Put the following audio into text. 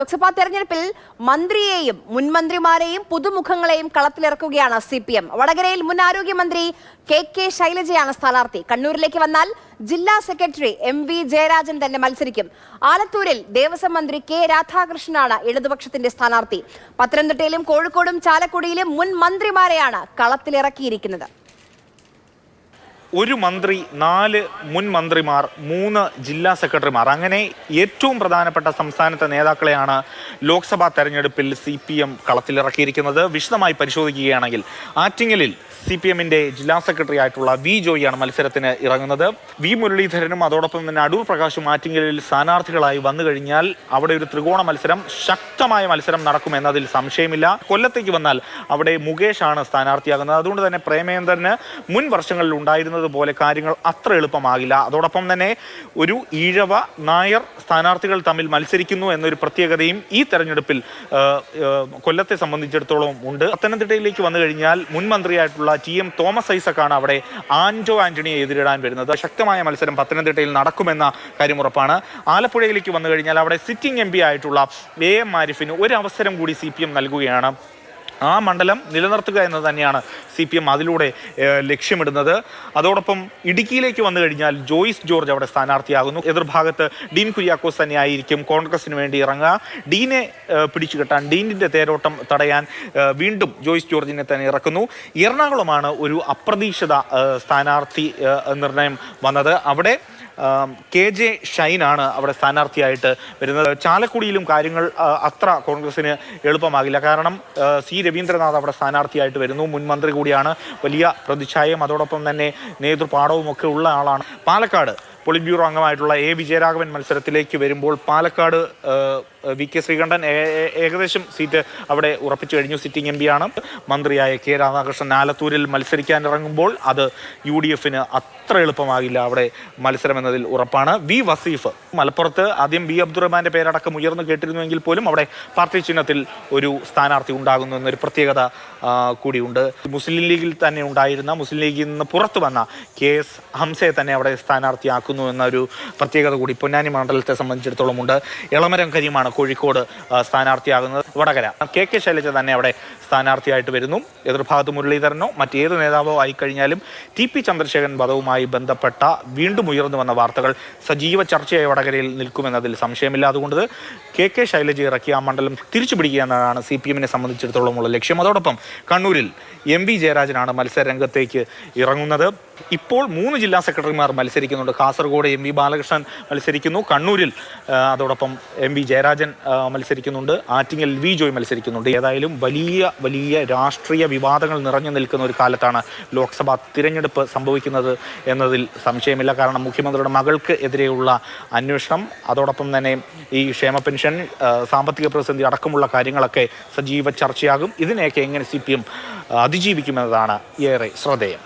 ലോക്സഭാ തെരഞ്ഞെടുപ്പിൽ മന്ത്രിയെയും മുൻമന്ത്രിമാരെയും പുതുമുഖങ്ങളെയും കളത്തിലിറക്കുകയാണ് CPM. വടകരയിൽ മുൻ ആരോഗ്യമന്ത്രി കെ ശൈലജയാണ് സ്ഥാനാർത്ഥി. കണ്ണൂരിലേക്ക് വന്നാൽ ജില്ലാ സെക്രട്ടറി MV ജയരാജൻ തന്നെ മത്സരിക്കും. ആലത്തൂരിൽ ദേവസ്വം മന്ത്രി കെ രാധാകൃഷ്ണനാണ് ഇടതുപക്ഷത്തിന്റെ സ്ഥാനാർത്ഥി. പത്തനംതിട്ടയിലും കോഴിക്കോടും ചാലക്കുടിയിലും മുൻ മന്ത്രിമാരെയാണ് കളത്തിലിറക്കിയിരിക്കുന്നത്. ഒരു മന്ത്രി, 4 മുൻ മന്ത്രിമാർ, 3 ജില്ലാ സെക്രട്ടറിമാർ, അങ്ങനെ ഏറ്റവും പ്രധാനപ്പെട്ട സംസ്ഥാനത്തെ നേതാക്കളെയാണ് ലോക്സഭാ തെരഞ്ഞെടുപ്പിൽ CPM കളത്തിലിറക്കിയിരിക്കുന്നത്. വിശദമായി പരിശോധിക്കുകയാണെങ്കിൽ ആറ്റിങ്ങലിൽ CPMന്റെ ജില്ലാ സെക്രട്ടറി ആയിട്ടുള്ള വി ജോയിയാണ് മത്സരത്തിന് ഇറങ്ങുന്നത്. വി മുരളീധരനും അതോടൊപ്പം തന്നെ അടൂർ പ്രകാശും ആറ്റിങ്ങലിൽ സ്ഥാനാർത്ഥികളായി വന്നു കഴിഞ്ഞാൽ അവിടെ ഒരു ത്രികോണ മത്സരം, ശക്തമായ മത്സരം നടക്കുമെന്നതിൽ സംശയമില്ല. കൊല്ലത്തേക്ക് വന്നാൽ അവിടെ മുകേഷാണ് സ്ഥാനാർത്ഥിയാകുന്നത്. അതുകൊണ്ട് തന്നെ പ്രേമേന്ദ്രന് മുൻ വർഷങ്ങളിൽ ഉണ്ടായിരുന്നത് പോലെ കാര്യങ്ങൾ അത്ര എളുപ്പമാകില്ല. അതോടൊപ്പം തന്നെ ഒരു ഈഴവ നായർ സ്ഥാനാർത്ഥികൾ തമ്മിൽ മത്സരിക്കുന്നു എന്നൊരു പ്രത്യേകതയും ഈ തെരഞ്ഞെടുപ്പിൽ കൊല്ലത്തെ സംബന്ധിച്ചിടത്തോളം ഉണ്ട്. പത്തനംതിട്ടയിലേക്ക് വന്നു കഴിഞ്ഞാൽ മുൻ മന്ത്രിയായിട്ടുള്ള TM തോമസ് ഐസക്കാണ് അവിടെ ആന്റോ ആന്റണിയെ എതിരിടാൻ വരുന്നത്. ശക്തമായ മത്സരം പത്തനംതിട്ടയിൽ നടക്കുമെന്ന കാര്യം ഉറപ്പാണ്. ആലപ്പുഴയിലേക്ക് വന്നു കഴിഞ്ഞാൽ അവിടെ സിറ്റിംഗ് MP ആയിട്ടുള്ള AM ആരിഫിന് ഒരു അവസരം കൂടി CPM നൽകുകയാണ്. ആ മണ്ഡലം നിലനിർത്തുക എന്ന് തന്നെയാണ് CPM അതിലൂടെ ലക്ഷ്യമിടുന്നത്. അതോടൊപ്പം ഇടുക്കിയിലേക്ക് വന്നു കഴിഞ്ഞാൽ ജോയ്സ് ജോർജ് അവിടെ സ്ഥാനാർത്ഥിയാകുന്നു. എതിർഭാഗത്ത് ഡീൻ കുര്യാക്കോസ് തന്നെയായിരിക്കും കോൺഗ്രസിന് വേണ്ടി ഇറങ്ങുക. ഡീനെ പിടിച്ചു കെട്ടാൻ, ഡീനിൻ്റെ തേരോട്ടം തടയാൻ വീണ്ടും ജോയ്സ് ജോർജിനെ തന്നെ ഇറക്കുന്നു. എറണാകുളമാണ് ഒരു അപ്രതീക്ഷിത സ്ഥാനാർത്ഥി നിർണയം വന്നത്. അവിടെ KJ ഷൈനാണ് അവിടെ സ്ഥാനാർത്ഥിയായിട്ട് വരുന്നത്. ചാലക്കുടിയിലും കാര്യങ്ങൾ അത്ര കോൺഗ്രസിന് എളുപ്പമാകില്ല. കാരണം C രവീന്ദ്രനാഥ് അവിടെ സ്ഥാനാർത്ഥിയായിട്ട് വരുന്നു. മുൻ മന്ത്രി കൂടിയാണ്. വലിയ പ്രതിച്ഛായയും അതോടൊപ്പം തന്നെ നേതൃപാഠവും ഒക്കെ ഉള്ള ആളാണ്. പാലക്കാട് പോളിറ്റ് ബ്യൂറോ അംഗമായിട്ടുള്ള A വിജയരാഘവൻ മത്സരത്തിലേക്ക് വരുമ്പോൾ പാലക്കാട് VK ശ്രീകണ്ഠൻ ഏകദേശം സീറ്റ് അവിടെ ഉറപ്പിച്ചു കഴിഞ്ഞു. സിറ്റിംഗ് MP ആണ്. മന്ത്രിയായ K രാധാകൃഷ്ണൻ ആലത്തൂരിൽ മത്സരിക്കാൻ ഇറങ്ങുമ്പോൾ അത് UDFന് അത്ര എളുപ്പമാകില്ല. അവിടെ മത്സരം എന്നതിൽ ഉറപ്പാണ്. V വസീഫ് മലപ്പുറത്ത് ആദ്യം B അബ്ദുറഹ്മാന്റെ പേരടക്കം ഉയർന്നു കേട്ടിരുന്നുവെങ്കിൽ പോലും അവിടെ പാർട്ടി ചിഹ്നത്തിൽ ഒരു സ്ഥാനാർത്ഥി ഉണ്ടാകുന്നു എന്നൊരു പ്രത്യേകത കൂടിയുണ്ട്. മുസ്ലിം ലീഗിൽ തന്നെ ഉണ്ടായിരുന്ന, മുസ്ലിം ലീഗിൽ നിന്ന് പുറത്തു വന്ന KS ഹംസയെ തന്നെ അവിടെ സ്ഥാനാർത്ഥിയാക്കുന്നു എന്നൊരു പ്രത്യേകത കൂടി പൊന്നാനി മണ്ഡലത്തെ സംബന്ധിച്ചിടത്തോളം ഉണ്ട്. എളമരം കരീമാണ് കോഴിക്കോട് സ്ഥാനാർത്ഥിയാകുന്നത്. വടകര KK ശൈലജ തന്നെ അവിടെ സ്ഥാനാർത്ഥിയായിട്ട് വരുന്നു. എതിർഭാഗത്ത് മുരളീധരനോ മറ്റേത് നേതാവോ ആയിക്കഴിഞ്ഞാലും TP ചന്ദ്രശേഖരൻ വധവുമായി ബന്ധപ്പെട്ട വീണ്ടും ഉയർന്നു വന്ന വാർത്തകൾ സജീവ ചർച്ചയായി വടകരയിൽ നിൽക്കുമെന്നതിൽ സംശയമില്ല. അതുകൊണ്ട് KK ശൈലജ ഇറക്കി ആ മണ്ഡലം തിരിച്ചു പിടിക്കുക എന്നതാണ് CPMനെ സംബന്ധിച്ചിടത്തോളം ഉള്ള ലക്ഷ്യം. അതോടൊപ്പം കണ്ണൂരിൽ MV ജയരാജനാണ് മത്സര രംഗത്തേക്ക് ഇറങ്ങുന്നത്. ഇപ്പോൾ 3 ജില്ലാ സെക്രട്ടറിമാർ മത്സരിക്കുന്നുണ്ട്. കാസർഗോഡ് MV ബാലകൃഷ്ണൻ മത്സരിക്കുന്നു. കണ്ണൂരിൽ അതോടൊപ്പം MV ജയരാജൻ മത്സരിക്കുന്നുണ്ട്. ആറ്റിങ്ങൽ V ജോയ് മത്സരിക്കുന്നുണ്ട്. ഏതായാലും വലിയ രാഷ്ട്രീയ വിവാദങ്ങൾ നിറഞ്ഞു നിൽക്കുന്ന ഒരു കാലത്താണ് ലോക്സഭാ തിരഞ്ഞെടുപ്പ് സംഭവിക്കുന്നത് എന്നതിൽ സംശയമില്ല. കാരണം മുഖ്യമന്ത്രിയുടെ മകൾക്ക് എതിരെയുള്ള അന്വേഷണം, അതോടൊപ്പം തന്നെ ഈ ക്ഷേമ പെൻഷൻ, സാമ്പത്തിക പ്രതിസന്ധി അടക്കമുള്ള കാര്യങ്ങളൊക്കെ സജീവ ചർച്ചയാകും. ഇതിനെയൊക്കെ എങ്ങനെ CPM അതിജീവിക്കുമെന്നതാണ് ഏറെ ശ്രദ്ധേയം.